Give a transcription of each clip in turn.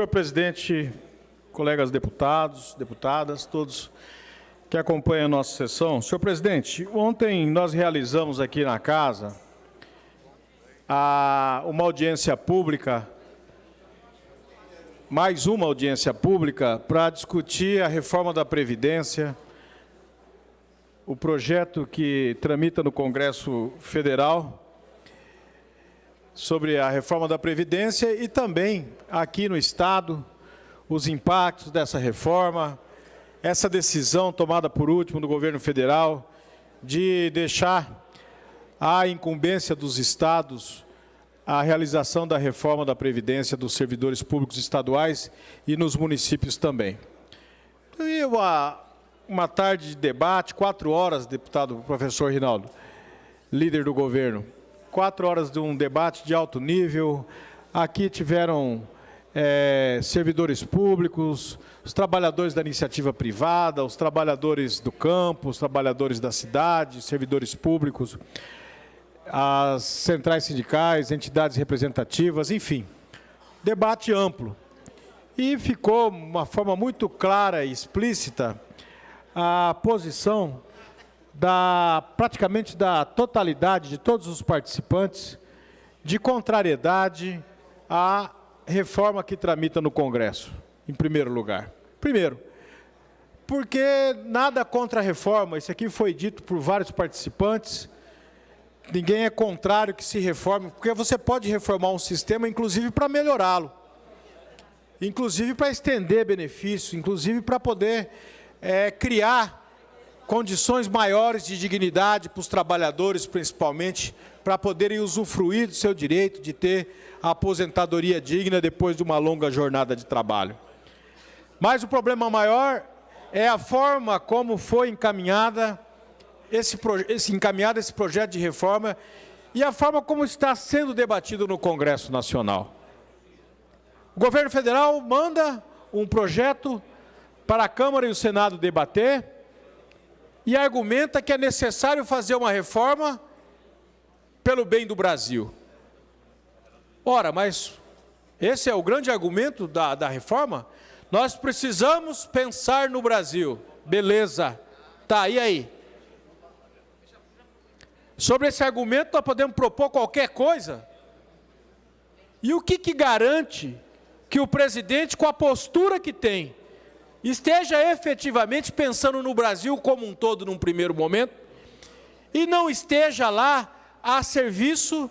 Senhor presidente, colegas deputados, deputadas, todos que acompanham a nossa sessão. Senhor presidente, ontem nós realizamos aqui na Casa uma audiência pública, mais uma audiência pública, para discutir a reforma da Previdência, o projeto que tramita no Congresso Federal sobre a reforma da Previdência e também aqui no Estado, os impactos dessa reforma, essa decisão tomada por último do governo federal de deixar à incumbência dos estados a realização da reforma da Previdência dos servidores públicos estaduais e nos municípios também. E uma tarde de debate, 4 horas, deputado professor Rinaldo, líder do governo, 4 horas de um debate de alto nível. Aqui tiveram servidores públicos, os trabalhadores da iniciativa privada, os trabalhadores do campo, os trabalhadores da cidade, servidores públicos, as centrais sindicais, entidades representativas, enfim, debate amplo. E ficou de uma forma muito clara e explícita a posição praticamente da totalidade de todos os participantes de contrariedade à reforma que tramita no Congresso, em primeiro lugar. Primeiro, porque nada contra a reforma, isso aqui foi dito por vários participantes, ninguém é contrário que se reforme, porque você pode reformar um sistema, inclusive para melhorá-lo, inclusive para estender benefícios, inclusive para poder criar condições maiores de dignidade para os trabalhadores, principalmente, para poderem usufruir do seu direito de ter a aposentadoria digna depois de uma longa jornada de trabalho. Mas o problema maior é a forma como foi encaminhado esse projeto de reforma e a forma como está sendo debatido no Congresso Nacional. O governo federal manda um projeto para a Câmara e o Senado debater e argumenta que é necessário fazer uma reforma pelo bem do Brasil. Ora, mas esse é o grande argumento da reforma? Nós precisamos pensar no Brasil. Beleza. Tá, e aí? Sobre esse argumento nós podemos propor qualquer coisa? E o que garante que o presidente, com a postura que tem, esteja efetivamente pensando no Brasil como um todo num primeiro momento e não esteja lá a serviço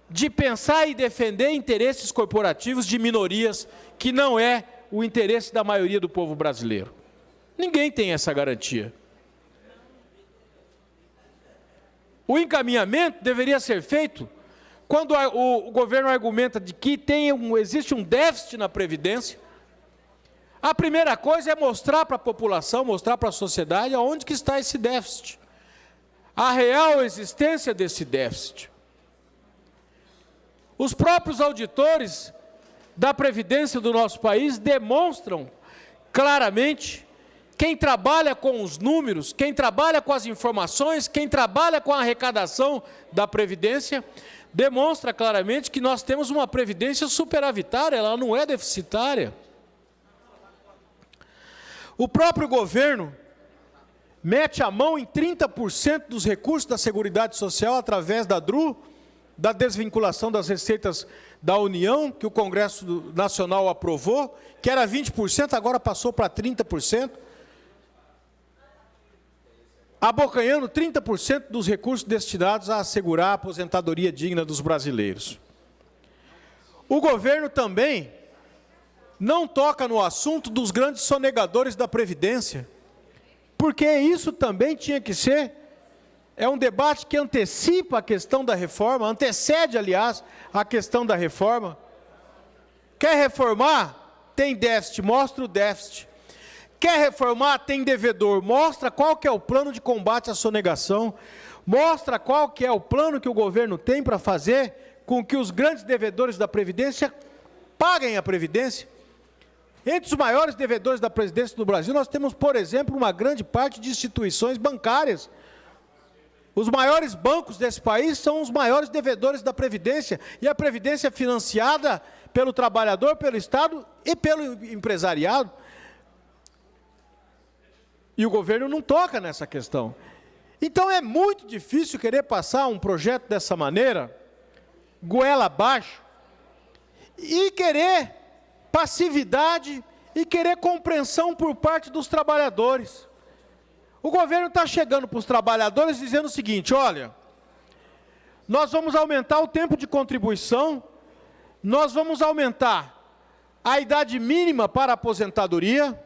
de pensar e defender interesses corporativos de minorias, que não é o interesse da maioria do povo brasileiro. Ninguém tem essa garantia. O encaminhamento deveria ser feito quando o governo argumenta de que existe um déficit na Previdência. A primeira coisa é mostrar para a população, mostrar para a sociedade aonde que está esse déficit. A real existência desse déficit. Os próprios auditores da Previdência do nosso país demonstram claramente, quem trabalha com os números, quem trabalha com as informações, quem trabalha com a arrecadação da Previdência, demonstra claramente que nós temos uma Previdência superavitária, ela não é deficitária. O próprio governo mete a mão em 30% dos recursos da Seguridade Social através da DRU, da desvinculação das receitas da União, que o Congresso Nacional aprovou, que era 20%, agora passou para 30%, abocanhando 30% dos recursos destinados a assegurar a aposentadoria digna dos brasileiros. O governo também não toca no assunto dos grandes sonegadores da Previdência, porque isso também tinha que ser, é um debate que antecipa a questão da reforma, antecede, aliás, a questão da reforma. Quer reformar? Tem déficit, mostra o déficit. Quer reformar? Tem devedor, mostra qual que é o plano de combate à sonegação, mostra qual que é o plano que o governo tem para fazer com que os grandes devedores da Previdência paguem a Previdência. Entre os maiores devedores da Previdência do Brasil, nós temos, por exemplo, uma grande parte de instituições bancárias. Os maiores bancos desse país são os maiores devedores da Previdência, e a Previdência é financiada pelo trabalhador, pelo Estado e pelo empresariado. E o governo não toca nessa questão. Então é muito difícil querer passar um projeto dessa maneira, goela abaixo, e querer passividade e querer compreensão por parte dos trabalhadores. O governo está chegando para os trabalhadores dizendo o seguinte: olha, nós vamos aumentar o tempo de contribuição, nós vamos aumentar a idade mínima para a aposentadoria,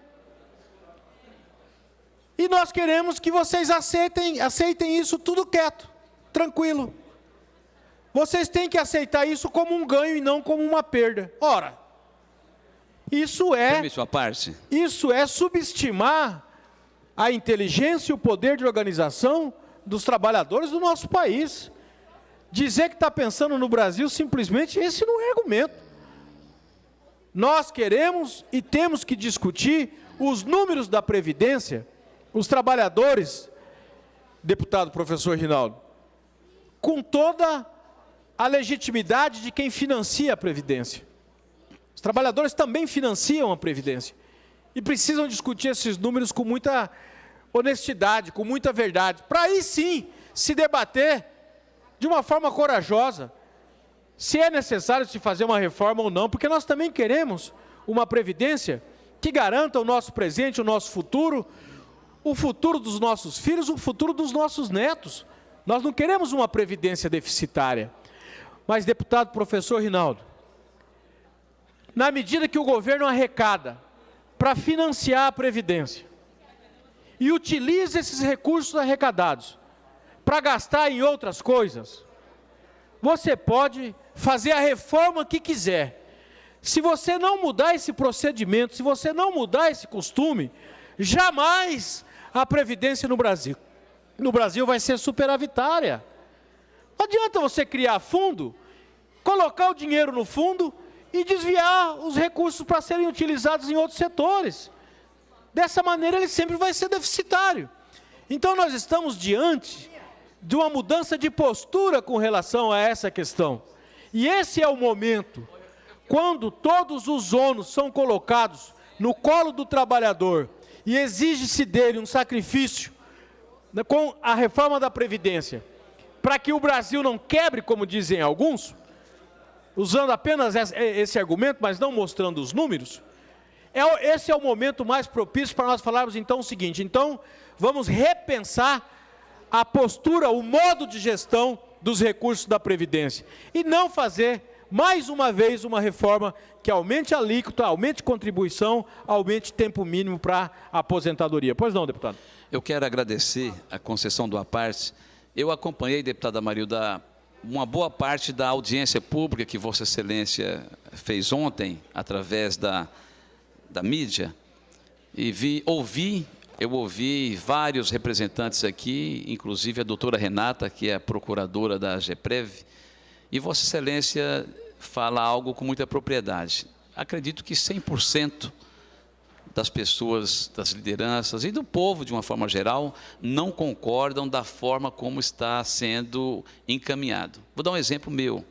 e nós queremos que vocês aceitem isso tudo quieto, tranquilo. Vocês têm que aceitar isso como um ganho e não como uma perda. Ora, isso é subestimar a inteligência e o poder de organização dos trabalhadores do nosso país. Dizer que está pensando no Brasil, simplesmente, esse não é argumento. Nós queremos e temos que discutir os números da Previdência. Os trabalhadores, deputado professor Rinaldo, com toda a legitimidade de quem financia a Previdência. Os trabalhadores também financiam a Previdência e precisam discutir esses números com muita honestidade, com muita verdade, para aí sim se debater de uma forma corajosa se é necessário se fazer uma reforma ou não, porque nós também queremos uma Previdência que garanta o nosso presente, o nosso futuro, o futuro dos nossos filhos, o futuro dos nossos netos. Nós não queremos uma Previdência deficitária. Mas, deputado professor Rinaldo, na medida que o governo arrecada para financiar a Previdência e utiliza esses recursos arrecadados para gastar em outras coisas, você pode fazer a reforma que quiser. Se você não mudar esse procedimento, se você não mudar esse costume, jamais a Previdência no Brasil vai ser superavitária. Não adianta você criar fundo, colocar o dinheiro no fundo e desviar os recursos para serem utilizados em outros setores. Dessa maneira ele sempre vai ser deficitário. Então nós estamos diante de uma mudança de postura com relação a essa questão. E esse é o momento, quando todos os ônus são colocados no colo do trabalhador e exige-se dele um sacrifício com a reforma da Previdência, para que o Brasil não quebre, como dizem alguns, usando apenas esse argumento, mas não mostrando os números, esse é o momento mais propício para nós falarmos então o seguinte: então vamos repensar a postura, o modo de gestão dos recursos da Previdência, e não fazer mais uma vez uma reforma que aumente a alíquota, aumente contribuição, aumente tempo mínimo para a aposentadoria. Pois não, deputado? Eu quero agradecer a concessão do Aparte. Eu acompanhei, deputada Amarilda, uma boa parte da audiência pública que Vossa Excelência fez ontem, através da mídia, e eu ouvi vários representantes aqui, inclusive a doutora Renata, que é a procuradora da GEPREV, e Vossa Excelência fala algo com muita propriedade. Acredito que 100% das pessoas, das lideranças e do povo, de uma forma geral, não concordam da forma como está sendo encaminhado. Vou dar um exemplo meu.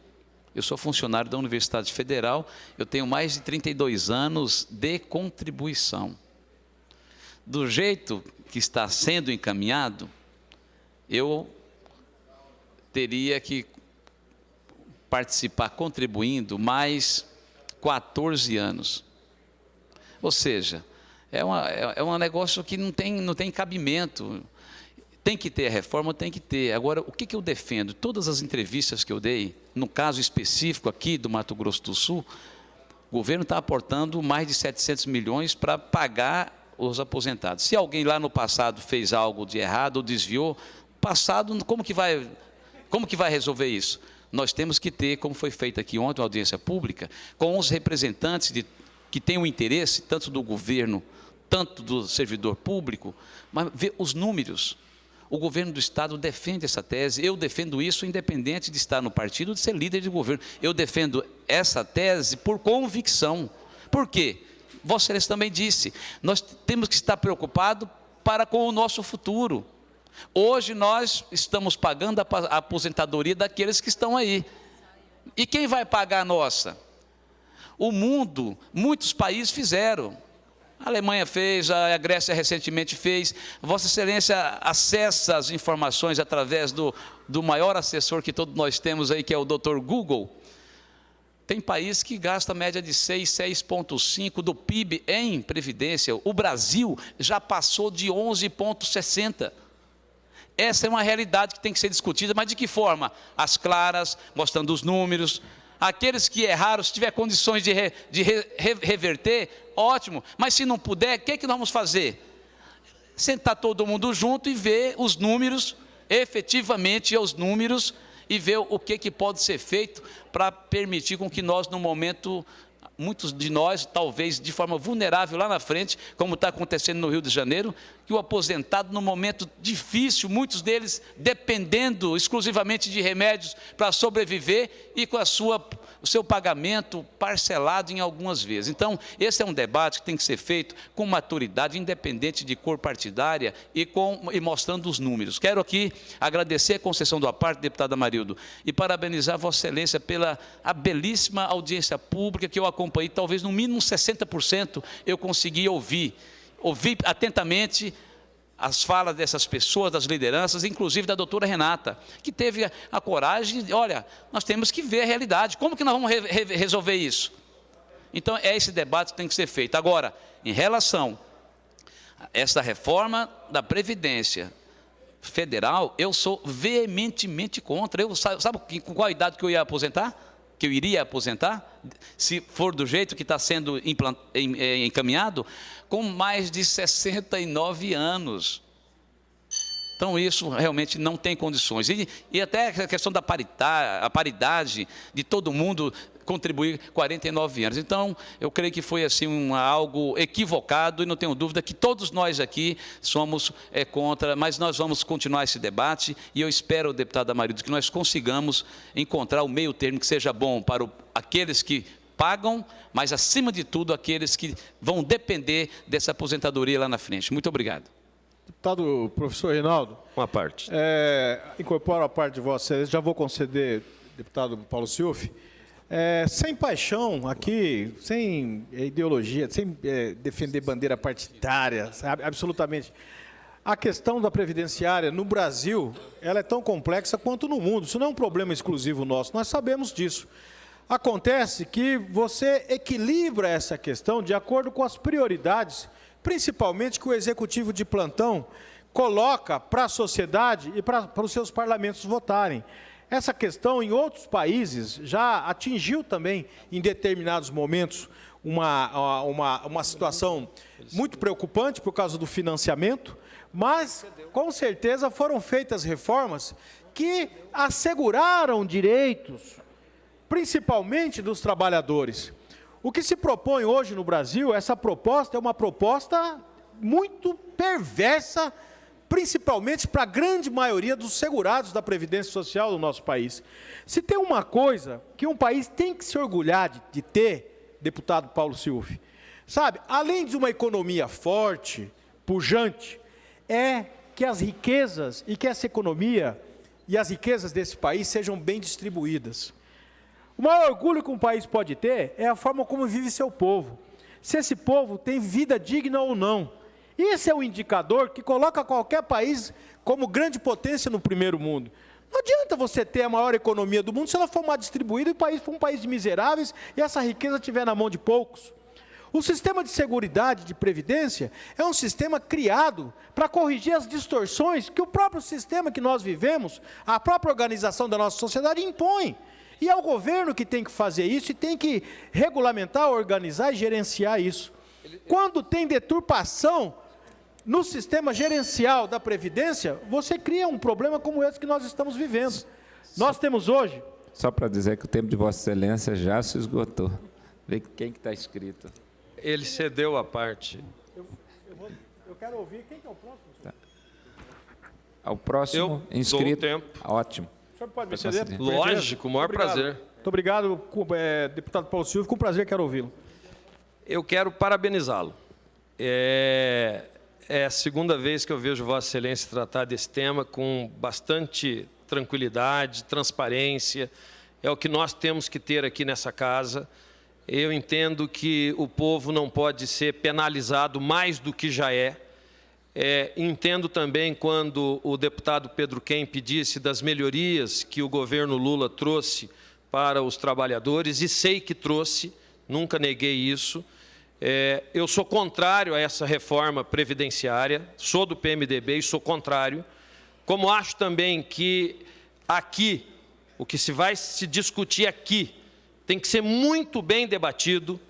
Eu sou funcionário da Universidade Federal, eu tenho mais de 32 anos de contribuição. Do jeito que está sendo encaminhado, eu teria que participar contribuindo mais 14 anos. Ou seja, é um negócio que não tem cabimento. Tem que ter a reforma, tem que ter. Agora, o que eu defendo? Todas as entrevistas que eu dei, no caso específico aqui do Mato Grosso do Sul, o governo está aportando mais de 700 milhões para pagar os aposentados. Se alguém lá no passado fez algo de errado ou desviou, passado, como que vai resolver isso? Nós temos que ter, como foi feito aqui ontem, uma audiência pública, com os representantes que têm o interesse, tanto do governo, tanto do servidor público, mas ver os números. O governo do Estado defende essa tese, eu defendo isso independente de estar no partido, de ser líder de governo. Eu defendo essa tese por convicção. Por quê? Vossa Excelência também disse, nós temos que estar preocupados com o nosso futuro. Hoje nós estamos pagando a aposentadoria daqueles que estão aí. E quem vai pagar a nossa? O mundo, muitos países fizeram. A Alemanha fez, a Grécia recentemente fez. Vossa Excelência acessa as informações através do maior assessor que todos nós temos aí, que é o Dr. Google. Tem país que gasta média de 6,5% do PIB em previdência. O Brasil já passou de 11,60%. Essa é uma realidade que tem que ser discutida, mas de que forma? Às claras, mostrando os números. Aqueles que erraram, se tiver condições de reverter, ótimo. Mas se não puder, o que nós vamos fazer? Sentar todo mundo junto e ver os números, efetivamente os números, e ver o que pode ser feito para permitir com que nós, no momento, muitos de nós, talvez de forma vulnerável lá na frente, como está acontecendo no Rio de Janeiro, que o aposentado, no momento difícil, muitos deles dependendo exclusivamente de remédios para sobreviver e com o seu pagamento parcelado em algumas vezes. Então, esse é um debate que tem que ser feito com maturidade, independente de cor partidária e mostrando os números. Quero aqui agradecer a concessão do aparte, deputada Amarildo, e parabenizar Vossa Excelência pela a belíssima audiência pública que eu acompanhei, talvez no mínimo 60% eu consegui ouvir atentamente as falas dessas pessoas, das lideranças, inclusive da doutora Renata, que teve a coragem de, olha, nós temos que ver a realidade, como que nós vamos resolver isso? Então, é esse debate que tem que ser feito. Agora, em relação a essa reforma da Previdência Federal, eu sou veementemente contra. Sabe com qual idade que eu ia aposentar? Que eu iria aposentar, se for do jeito que está sendo encaminhado, com mais de 69 anos. Então, isso realmente não tem condições. E até a questão da paridade de todo mundo contribuir 49 anos. Então, eu creio que foi assim algo equivocado e não tenho dúvida que todos nós aqui somos contra, mas nós vamos continuar esse debate e eu espero, deputado Amarildo, que nós consigamos encontrar o meio termo que seja bom para aqueles que pagam, mas acima de tudo aqueles que vão depender dessa aposentadoria lá na frente. Muito obrigado. Deputado professor Reinaldo. Uma parte. Incorporo a parte de Vossa Excelência, já vou conceder, deputado Paulo Schiuf. Sem paixão aqui, sem ideologia, sem defender bandeira partidária, sabe? Absolutamente. A questão da previdenciária no Brasil, ela é tão complexa quanto no mundo. Isso não é um problema exclusivo nosso, nós sabemos disso. Acontece que você equilibra essa questão de acordo com as prioridades, principalmente que o executivo de plantão coloca para a sociedade e para os seus parlamentos votarem. Essa questão, em outros países, já atingiu também, em determinados momentos, uma situação muito preocupante por causa do financiamento, mas, com certeza, foram feitas reformas que asseguraram direitos, principalmente dos trabalhadores. O que se propõe hoje no Brasil, essa proposta é uma proposta muito perversa, principalmente para a grande maioria dos segurados da Previdência Social do nosso país. Se tem uma coisa que um país tem que se orgulhar de ter, deputado Paulo Schiuf, sabe, além de uma economia forte, pujante, é que as riquezas e que essa economia e as riquezas desse país sejam bem distribuídas. O maior orgulho que um país pode ter é a forma como vive seu povo. Se esse povo tem vida digna ou não. Esse é o indicador que coloca qualquer país como grande potência no primeiro mundo. Não adianta você ter a maior economia do mundo se ela for mal distribuída e o país for um país de miseráveis e essa riqueza estiver na mão de poucos. O sistema de seguridade, de previdência, é um sistema criado para corrigir as distorções que o próprio sistema que nós vivemos, a própria organização da nossa sociedade impõe. E é o governo que tem que fazer isso e tem que regulamentar, organizar e gerenciar isso. Quando tem deturpação no sistema gerencial da Previdência, você cria um problema como esse que nós estamos vivendo. Nós temos hoje... Só para dizer que o tempo de Vossa Excelência já se esgotou. Vê quem que está inscrito. Ele cedeu a parte. Eu quero ouvir. Quem que é o próximo? Tá. O próximo inscrito... Dou o tempo. Ótimo. O senhor pode me ceder? Lógico, o maior prazer. Muito obrigado, deputado Paulo Schiuf, com prazer quero ouvi-lo. Eu quero parabenizá-lo. é a segunda vez que eu vejo Vossa Excelência tratar desse tema com bastante tranquilidade, transparência. É o que nós temos que ter aqui nessa casa. Eu entendo que o povo não pode ser penalizado mais do que já é. Entendo também quando o deputado Pedro Kemp disse das melhorias que o governo Lula trouxe para os trabalhadores, e sei que trouxe, nunca neguei isso. Eu sou contrário a essa reforma previdenciária, sou do PMDB e sou contrário, como acho também que aqui, o que se vai se discutir aqui, tem que ser muito bem debatido.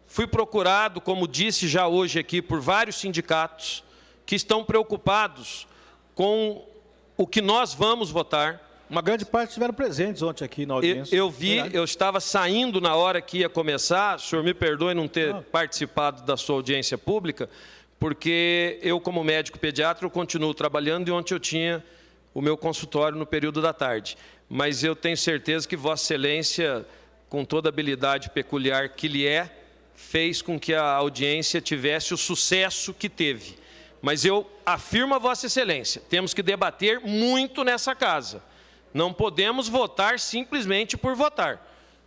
Fui procurado, como disse já hoje aqui, por vários sindicatos que estão preocupados com o que nós vamos votar. Uma grande parte estiveram presentes ontem aqui na audiência. Eu vi, eu estava saindo na hora que ia começar, o senhor me perdoe não ter participado da sua audiência pública, porque eu, como médico pediatra, eu continuo trabalhando e ontem eu tinha o meu consultório no período da tarde. Mas eu tenho certeza que Vossa Excelência, com toda a habilidade peculiar que lhe fez com que a audiência tivesse o sucesso que teve. Mas eu afirmo a Vossa Excelência, temos que debater muito nessa casa. Não podemos votar simplesmente por votar,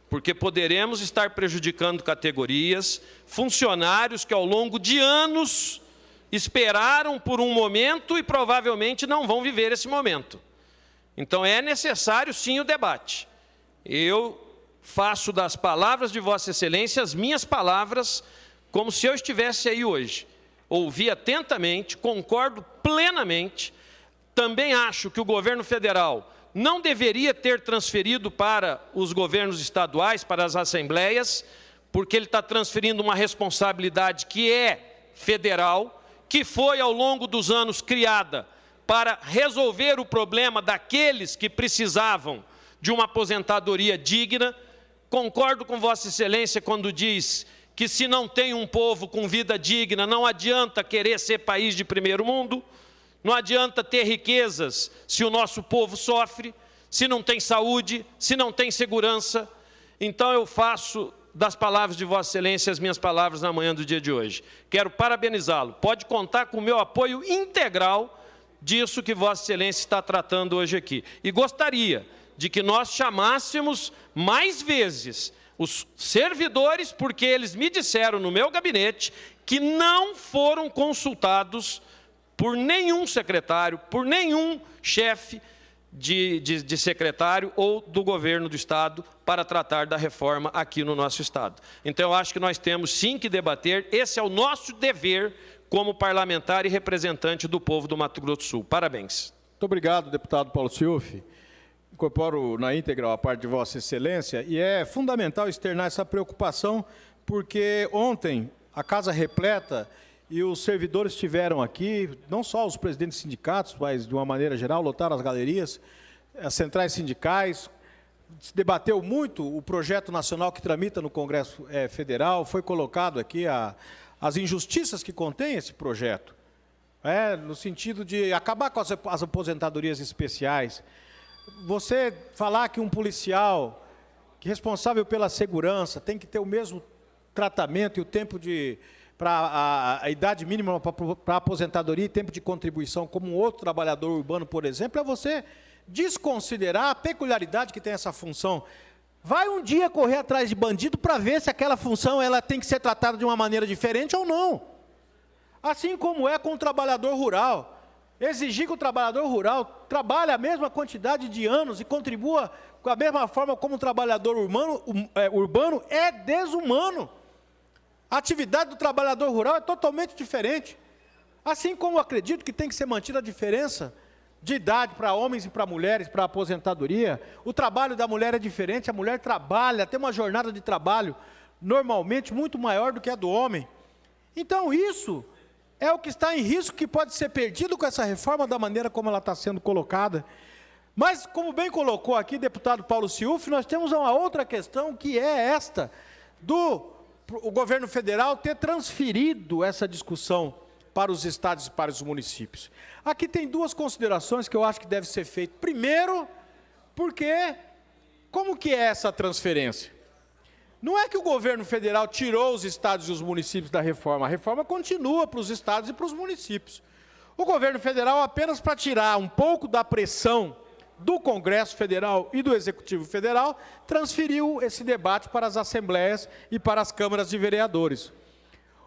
porque poderemos estar prejudicando categorias, funcionários que ao longo de anos esperaram por um momento e provavelmente não vão viver esse momento. Então é necessário sim o debate. Eu faço das palavras de Vossa Excelência as minhas palavras, como se eu estivesse aí hoje. Ouvi atentamente, concordo plenamente. Também acho que o governo federal não deveria ter transferido para os governos estaduais, para as assembleias, porque ele está transferindo uma responsabilidade que é federal, que foi ao longo dos anos criada para resolver o problema daqueles que precisavam de uma aposentadoria digna. Concordo com Vossa Excelência quando diz que se não tem um povo com vida digna, não adianta querer ser país de primeiro mundo, não adianta ter riquezas se o nosso povo sofre, se não tem saúde, se não tem segurança. Então eu faço das palavras de Vossa Excelência as minhas palavras na manhã do dia de hoje. Quero parabenizá-lo, pode contar com o meu apoio integral disso que Vossa Excelência está tratando hoje aqui. E gostaria de que nós chamássemos mais vezes os servidores, porque eles me disseram no meu gabinete que não foram consultados por nenhum secretário, por nenhum chefe de secretário ou do governo do Estado para tratar da reforma aqui no nosso Estado. Então, eu acho que nós temos sim que debater, esse é o nosso dever como parlamentar e representante do povo do Mato Grosso do Sul. Parabéns. Muito obrigado, deputado Paulo Schiuffi. Incorporo na íntegra a parte de Vossa Excelência, e é fundamental externar essa preocupação, porque ontem a casa repleta e os servidores estiveram aqui, não só os presidentes de sindicatos, mas de uma maneira geral, lotaram as galerias, as centrais sindicais, se debateu muito o projeto nacional que tramita no Congresso Federal, foi colocado aqui as injustiças que contém esse projeto, no sentido de acabar com as aposentadorias especiais. Você falar que um policial que é responsável pela segurança tem que ter o mesmo tratamento e o tempo para a idade mínima para aposentadoria e tempo de contribuição como um outro trabalhador urbano, por exemplo, é você desconsiderar a peculiaridade que tem essa função. Vai um dia correr atrás de bandido para ver se aquela função ela tem que ser tratada de uma maneira diferente ou não. Assim como é com o trabalhador rural. Exigir que o trabalhador rural trabalhe a mesma quantidade de anos e contribua com a mesma forma como o trabalhador urbano é desumano. A atividade do trabalhador rural é totalmente diferente. Assim como eu acredito que tem que ser mantida a diferença de idade para homens e para mulheres, para a aposentadoria. O trabalho da mulher é diferente, a mulher trabalha, tem uma jornada de trabalho normalmente muito maior do que a do homem. Então isso é o que está em risco, que pode ser perdido com essa reforma da maneira como ela está sendo colocada. Mas, como bem colocou aqui deputado Paulo Schiuffi, nós temos uma outra questão, que é esta, o governo federal ter transferido essa discussão para os estados e para os municípios. Aqui tem duas considerações que eu acho que deve ser feitas. Primeiro, porque como que é essa transferência? Não é que o governo federal tirou os estados e os municípios da reforma. A reforma continua para os estados e para os municípios. O governo federal, apenas para tirar um pouco da pressão do Congresso Federal e do Executivo Federal, transferiu esse debate para as assembleias e para as câmaras de vereadores.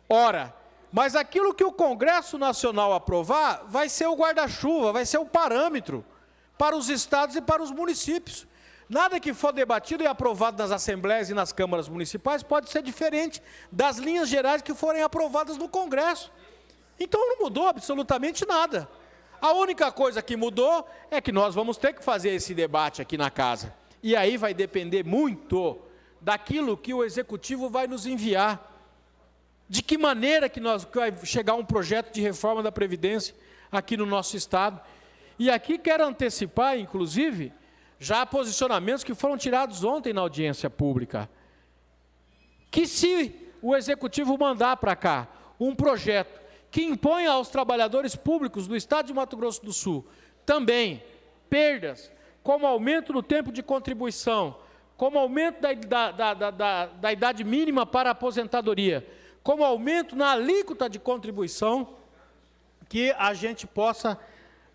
Ora, mas aquilo que o Congresso Nacional aprovar vai ser o guarda-chuva, vai ser o parâmetro para os estados e para os municípios. Nada que for debatido e aprovado nas assembleias e nas câmaras municipais pode ser diferente das linhas gerais que forem aprovadas no Congresso. Então não mudou absolutamente nada. A única coisa que mudou é que nós vamos ter que fazer esse debate aqui na casa. E aí vai depender muito daquilo que o Executivo vai nos enviar. De que maneira que vai chegar um projeto de reforma da Previdência aqui no nosso Estado. E aqui quero antecipar, inclusive, já posicionamentos que foram tirados ontem na audiência pública. Que se o Executivo mandar para cá um projeto que imponha aos trabalhadores públicos do Estado de Mato Grosso do Sul também perdas, como aumento no tempo de contribuição, como aumento da idade mínima para a aposentadoria, como aumento na alíquota de contribuição, que a gente possa,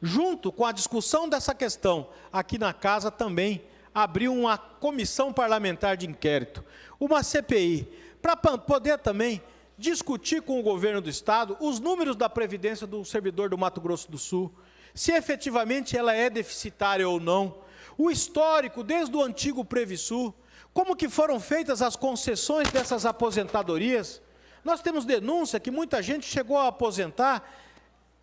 junto com a discussão dessa questão aqui na casa, também abrir uma comissão parlamentar de inquérito, uma CPI, para poder também discutir com o governo do Estado os números da Previdência do servidor do Mato Grosso do Sul, se efetivamente ela é deficitária ou não, o histórico desde o antigo Previsul, como que foram feitas as concessões dessas aposentadorias. Nós temos denúncia que muita gente chegou a aposentar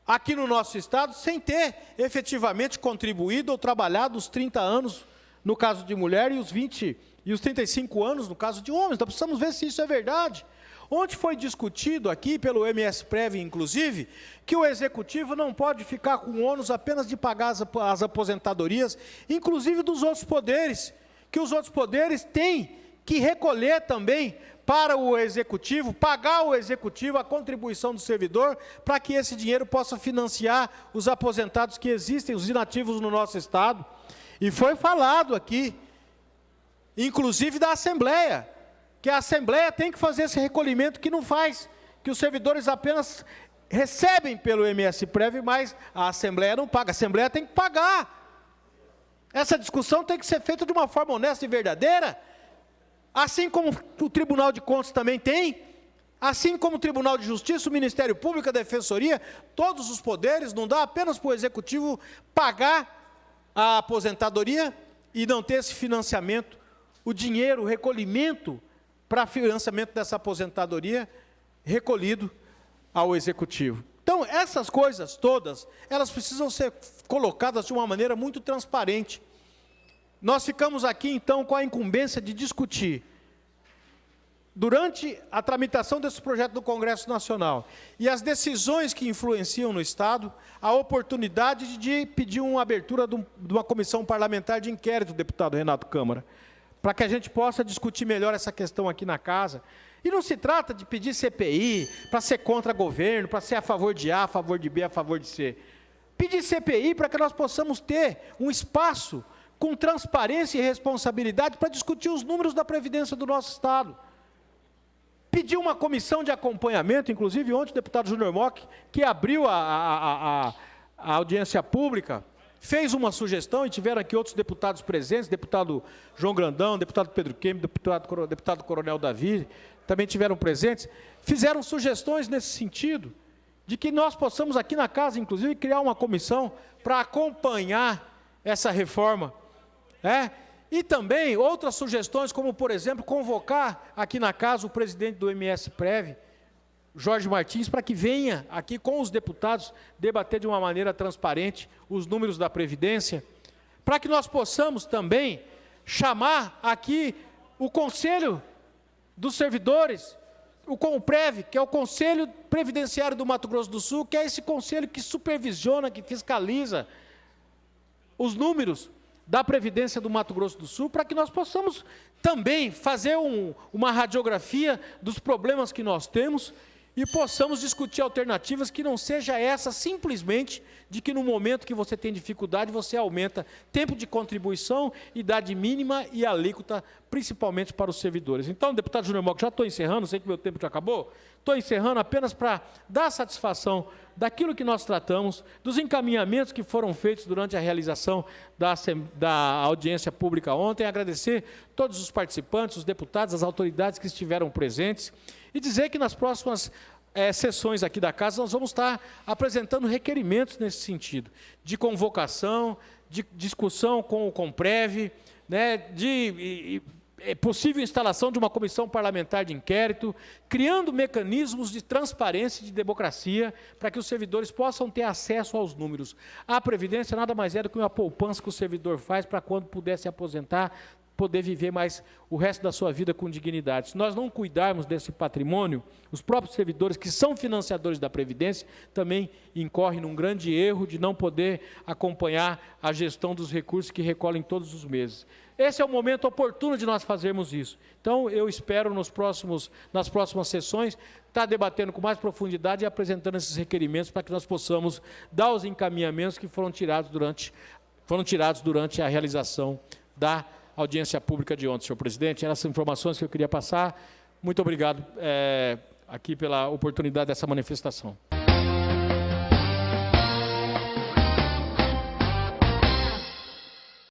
aqui no nosso Estado sem ter efetivamente contribuído ou trabalhado os 30 anos, no caso de mulher, e os 20 e os 35 anos, no caso de homens. Nós precisamos ver se isso é verdade. Ontem foi discutido aqui, pelo MS-Prev, inclusive, que o Executivo não pode ficar com ônus apenas de pagar as aposentadorias, inclusive dos outros poderes, que os outros poderes têm que recolher também para o Executivo, pagar ao Executivo a contribuição do servidor, para que esse dinheiro possa financiar os aposentados que existem, os inativos no nosso Estado. E foi falado aqui, inclusive da Assembleia, que a Assembleia tem que fazer esse recolhimento, que não faz, que os servidores apenas recebem pelo MS-Prev, mas a Assembleia não paga. A Assembleia tem que pagar. Essa discussão tem que ser feita de uma forma honesta e verdadeira, assim como o Tribunal de Contas também tem, assim como o Tribunal de Justiça, o Ministério Público, a Defensoria, todos os poderes. Não dá apenas para o Executivo pagar a aposentadoria e não ter esse financiamento, o dinheiro, o recolhimento para financiamento dessa aposentadoria recolhido ao Executivo. Então, essas coisas todas, elas precisam ser colocadas de uma maneira muito transparente. Nós ficamos aqui, então, com a incumbência de discutir, durante a tramitação desse projeto do Congresso Nacional e as decisões que influenciam no Estado, a oportunidade de pedir uma abertura de uma comissão parlamentar de inquérito, deputado Renato Câmara, para que a gente possa discutir melhor essa questão aqui na casa. E não se trata de pedir CPI para ser contra governo, para ser a favor de A, a favor de B, a favor de C. Pedir CPI para que nós possamos ter um espaço com transparência e responsabilidade para discutir os números da Previdência do nosso Estado. Pedir uma comissão de acompanhamento, inclusive ontem o deputado Júnior Mock, que abriu a audiência pública, fez uma sugestão, e tiveram aqui outros deputados presentes, deputado João Grandão, deputado Pedro Kemp, deputado Coronel Davi, também tiveram presentes, fizeram sugestões nesse sentido, de que nós possamos aqui na casa, inclusive, criar uma comissão para acompanhar essa reforma. E também outras sugestões, como, por exemplo, convocar aqui na casa o presidente do MS-Prev, Jorge Martins, para que venha aqui com os deputados debater de uma maneira transparente os números da Previdência, para que nós possamos também chamar aqui o Conselho dos Servidores, o CONPREV, que é o Conselho Previdenciário do Mato Grosso do Sul, que é esse conselho que supervisiona, que fiscaliza os números da Previdência do Mato Grosso do Sul, para que nós possamos também fazer uma radiografia dos problemas que nós temos e possamos discutir alternativas que não seja essa simplesmente de que no momento que você tem dificuldade, você aumenta tempo de contribuição, idade mínima e alíquota, principalmente para os servidores. Então, deputado Júnior Moca, já estou encerrando, sei que meu tempo já acabou, estou encerrando apenas para dar satisfação daquilo que nós tratamos, dos encaminhamentos que foram feitos durante a realização da audiência pública ontem, agradecer todos os participantes, os deputados, as autoridades que estiveram presentes, e dizer que nas próximas sessões aqui da Casa nós vamos estar apresentando requerimentos nesse sentido, de convocação, de discussão com o Comprev, né, de possível instalação de uma comissão parlamentar de inquérito, criando mecanismos de transparência e de democracia para que os servidores possam ter acesso aos números. A Previdência nada mais é do que uma poupança que o servidor faz para quando puder se aposentar, poder viver mais o resto da sua vida com dignidade. Se nós não cuidarmos desse patrimônio, os próprios servidores que são financiadores da Previdência também incorrem num grande erro de não poder acompanhar a gestão dos recursos que recolhem todos os meses. Esse é o momento oportuno de nós fazermos isso. Então, eu espero nas próximas sessões estar debatendo com mais profundidade e apresentando esses requerimentos para que nós possamos dar os encaminhamentos que foram tirados durante a realização da audiência pública de ontem, senhor presidente. Eram essas informações que eu queria passar. Muito obrigado aqui pela oportunidade dessa manifestação.